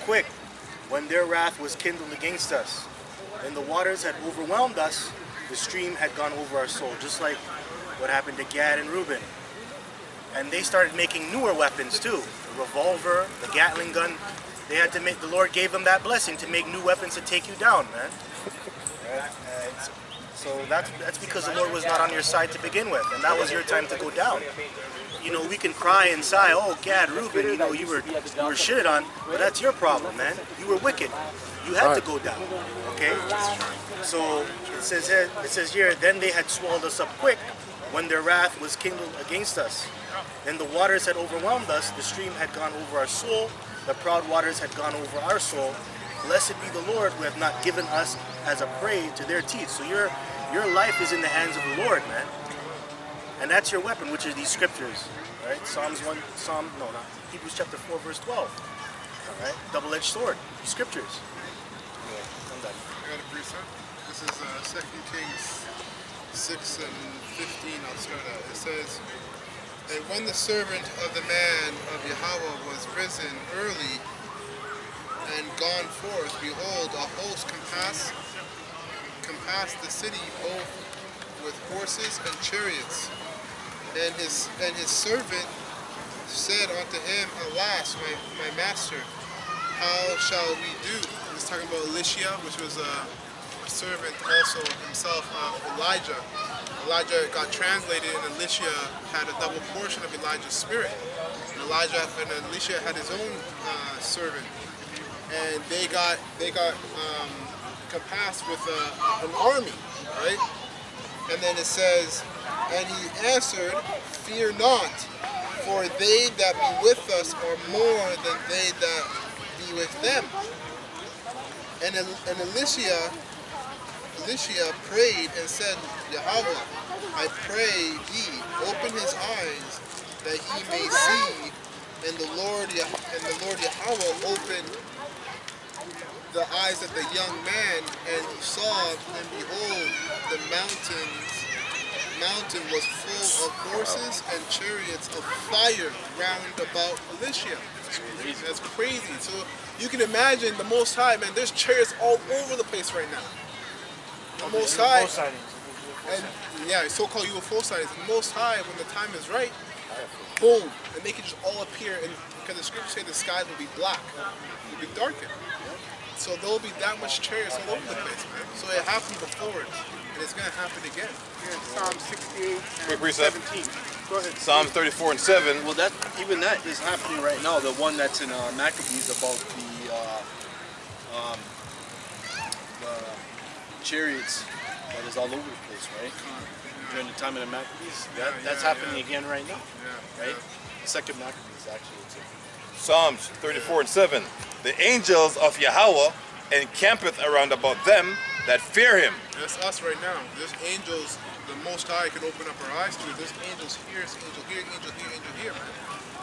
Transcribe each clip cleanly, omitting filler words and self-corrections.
quick when their wrath was kindled against us. And the waters had overwhelmed us, the stream had gone over our soul, just like what happened to Gad and Reuben. And they started making newer weapons too. The revolver, the Gatling gun. They had to make, the Lord gave them that blessing to make new weapons to take you down, man. Right? So that's because the Lord was not on your side to begin with, and that was your time to go down. You know, we can cry and sigh, oh, Gad, Reuben, you know, you were shitted on, but that's your problem, man. You were wicked. You had to go down, okay? So it says here, then they had swallowed us up quick when their wrath was kindled against us. Then the waters had overwhelmed us, the stream had gone over our soul, the proud waters had gone over our soul. Blessed be the Lord who have not given us as a prey to their teeth. So your life is in the hands of the Lord, man. And that's your weapon, which are these scriptures. Right? Hebrews chapter 4, verse 12. All right? Double-edged sword. These scriptures. I got a precept. This is 2 Kings 6 and 15. I'll start out. It says, and when the servant of the man of Yahweh was risen early and gone forth, behold, a host compassed the city both with horses and chariots. And his servant said unto him, alas, my master, how shall we do? He's talking about Elisha, which was a servant also himself of Elijah. Elijah got translated, and Elisha had a double portion of Elijah's spirit. And Elisha had his own servant, and they got compassed with an army, right? And then it says, and he answered, fear not, for they that be with us are more than they that be with them. And Elisha prayed and said, Yahweh, I pray thee, open his eyes that he may see. And the Lord Yahweh opened the eyes of the young man, and he saw, and behold, the mountain was full of horses and chariots of fire round about Elisha. That's crazy. So you can imagine the Most High, man, there's chariots all over the place right now. The Most High, and yeah, so-called UFO sightings. The Most High, when the time is right, boom, and they can just all appear, and because the scriptures say the skies will be black, will be darkened. So there'll be that much chariots all over the place, man. So it happened before, and it's gonna happen again. Here in Psalm 68 and 17. Go ahead. Psalm 34 and 7. Well, that is happening right now. The one that's in Maccabees about the chariots that is all over the place, right? During the time of the Maccabees, that's happening again right now, right? The second Maccabees, actually. Psalms 34 and 7. The angels of Yahweh encampeth around about them that fear him. That's us right now. There's angels the Most High can open up our eyes to. There's angels here, angel here, angel here, angel here, man.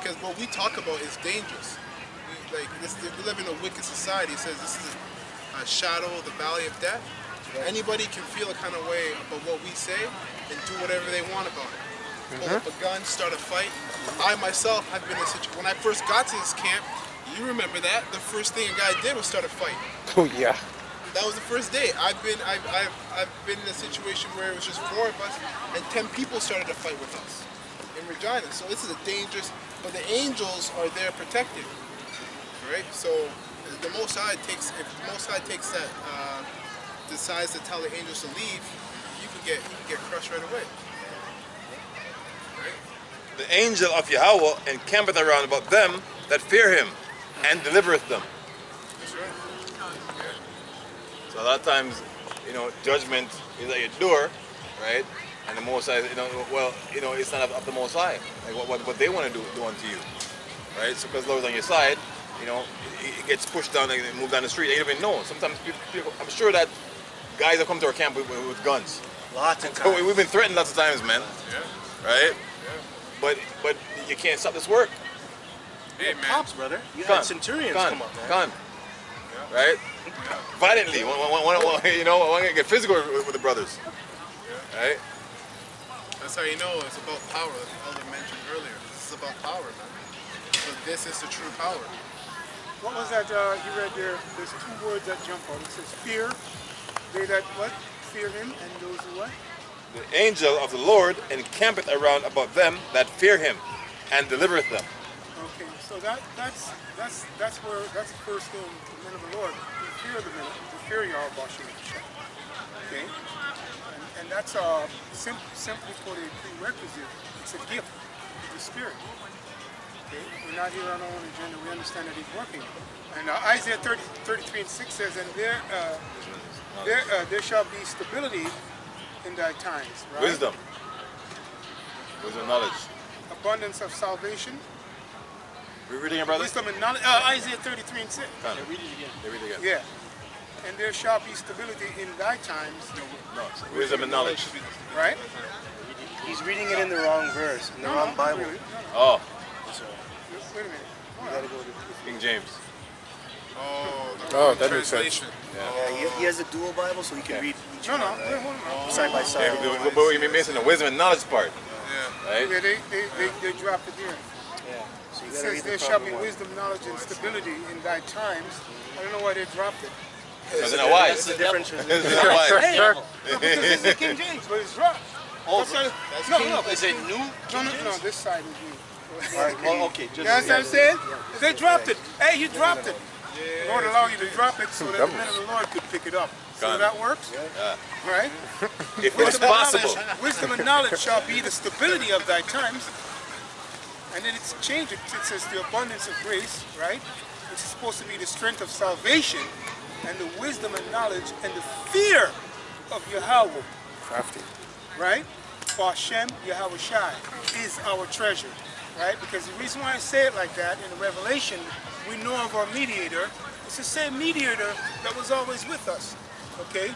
Because what we talk about is dangerous. We live in a wicked society. It says this is a shadow of the valley of death. Anybody can feel a kind of way about what we say and do whatever they want about it. Pull up a gun, start a fight. I myself have been in a situation. When I first got to this camp, you remember that, the first thing a guy did was start a fight. Oh yeah. That was the first day. I've been in a situation where it was just 4 of us and 10 people started to fight with us in Regina. So this is a dangerous, but the angels are there protecting, right? So the Most High takes, if the Most High takes that, decides to tell the angels to leave, you can get crushed right away. Right? The angel of Yahweh encampeth around about them that fear him and delivereth them. That's right. So a lot of times, judgment is at your door, right? And the Most High, it's not of the Most High. Like what they want to do unto you, right? So because the Lord's on your side, it gets pushed down and moved down the street. You don't even know. Sometimes people, I'm sure that guys have come to our camp with guns. Lots of times. We've been threatened lots of times, man. Yeah. Right? Yeah. But you can't stop this work. Hey, man. Cops, brother. You had centurions come up, man. Gun. Right? Violently. Want to get physical with the brothers. Right? That's how you know it's about power, as Elder mentioned earlier. This is about power, man. So this is the true power. What was that you read there? There's two words that jump out. It says fear. They that what? Fear him, and those who what? The angel of the Lord encampeth around about them that fear him, and delivereth them. Okay, so that's the first thing, the men of the Lord. The fear of the men, the fear Yahweh Bashem. Okay? And that's simply put a prerequisite. It's a gift of the Spirit. Okay? We're not here on our own agenda. We understand that He's working. And Isaiah 33 and 6 says, and there shall be stability in thy times. Right? Wisdom, knowledge. Abundance of salvation. We're reading it, brother? Wisdom and knowledge. Isaiah 33 and 6. Read it again. Read it again. Yeah. And there shall be stability in thy times. No, wisdom and knowledge. Right? He's reading it in the wrong verse, in the wrong Bible. Really. Oh, Wait a minute. You gotta go to King James. Oh, that makes sense. translation. Yeah, he has a dual Bible, so he can read each No, one, wait, right? hold on. Side by side. Yeah, but we're missing the wisdom and knowledge part, Yeah. right? Yeah, they dropped it here. Yeah. So you It gotta says read there the shall proper be one. wisdom, knowledge, and stability in thy times. I don't know why they dropped it. Because they're not wise. That's the difference. They're not wise. Hey, no, because this is the King James, but it's dropped. Oh, That's no, no, is it new? no, this side is new. Oh, okay. You understand what I'm saying? They dropped it. Hey, you dropped it. The Lord allow you to drop it so that the men of the Lord could pick it up. So Got it. that works? Right? If it's possible. Wisdom and knowledge shall be the stability of thy times. And then it's changed. It says the abundance of grace, right? Which is supposed to be the strength of salvation and the wisdom and knowledge and the fear of Yahweh, Crafty. right? For Hashem, Yahweh Shai is our treasure, right? Because the reason why I say it like that in the Revelation, we know of our mediator. It's the same mediator that was always with us, okay?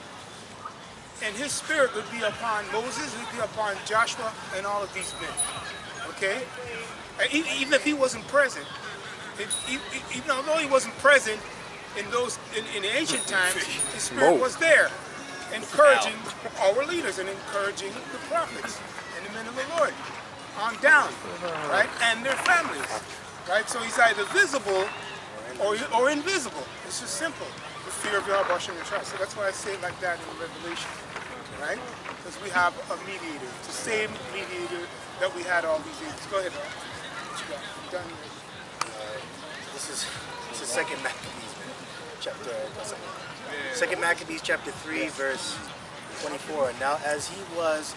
And his spirit would be upon Moses, would be upon Joshua, and all of these men, okay? Even if he wasn't present, even although he wasn't present in the ancient times, his spirit was there, encouraging our leaders and encouraging the prophets and the men of the Lord on down, right? And their families, right? So he's either visible or invisible. It's just simple. The fear of Yahweh Hashem Yeshua. So that's why I say it like that in the Revelation, right? Because we have a mediator. It's the same mediator that we had all these years. Go ahead, Rob. What you got? You done here? This is Second Maccabees, chapter. Second Maccabees, chapter 3, verse 24. Now, as he was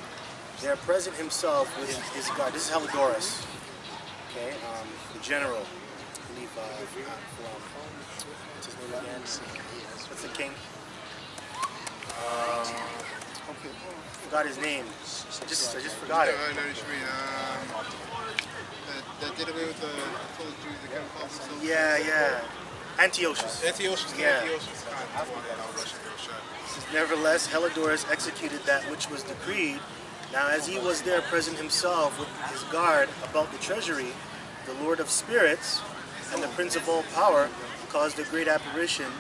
there present himself with his guard. This is Helidorus, okay, the general. I believe what's his name again? What's the king? Forgot his name. I just forgot it. I know what you mean. That did away with the full Jews that kind of calls themselves. Yeah. Antiochus. Antiochus. Yeah. Antiochus. Nevertheless, Helidorus executed that which was decreed. Now, as he was there present himself with his guard about the treasury, the Lord of Spirits and the Prince of all power caused a great apparition,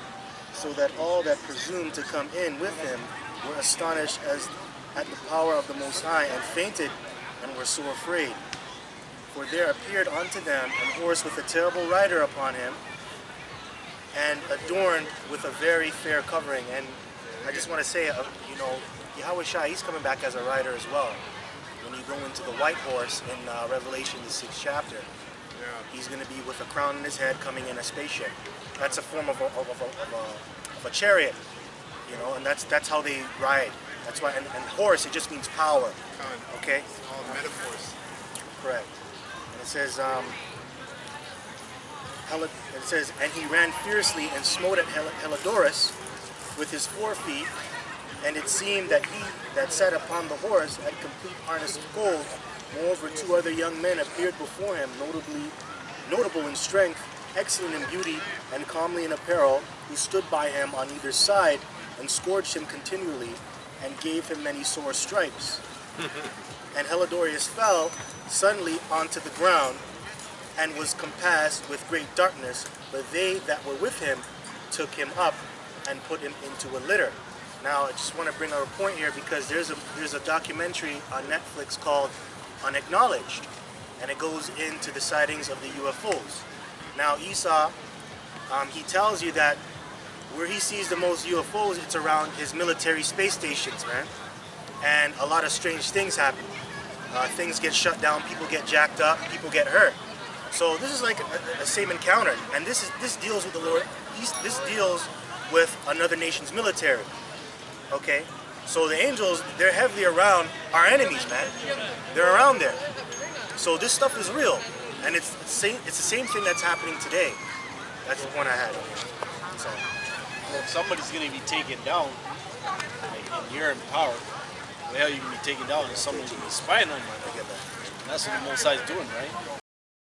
so that all that presumed to come in with him were astonished as at the power of the Most High, and fainted, and were sore afraid. For there appeared unto them an horse with a terrible rider upon him, and adorned with a very fair covering. And I just want to say, Yahweh Shai, he's coming back as a rider as well. When you go into the white horse in Revelation, the 6th chapter, he's going to be with a crown on his head, coming in a spaceship. That's a form of a chariot, and that's how they ride. That's why, and horse, it just means power. Okay? All metaphors. Correct. And it says, and he ran fiercely and smote at Helidorus with his 4 feet, and it seemed that he that sat upon the horse had complete harness of gold. Moreover, 2 other young men appeared before him, notable in strength, excellent in beauty, and comely in apparel, who stood by him on either side, and scourged him continually, and gave him many sore stripes. And Helidorus fell suddenly onto the ground, and was compassed with great darkness, but they that were with him took him up and put him into a litter. Now, I just want to bring out a point here, because there's a documentary on Netflix called Unacknowledged, and it goes into the sightings of the UFOs. Now, Esau he tells you that where he sees the most UFOs, it's around his military space stations, man. And a lot of strange things happen. Things get shut down, people get jacked up, people get hurt. So this is like a same encounter, and this deals with the Lord. This deals with another nation's military. Okay, so the angels, they're heavily around our enemies, man. They're around there. So this stuff is real, and it's the same thing that's happening today. That's the point I had. So Well, if somebody's going to be taken down, like, and you're in power, the hell you can be taken down if somebody's going to be spying on you. I get that. And that's what the Most High is doing, right?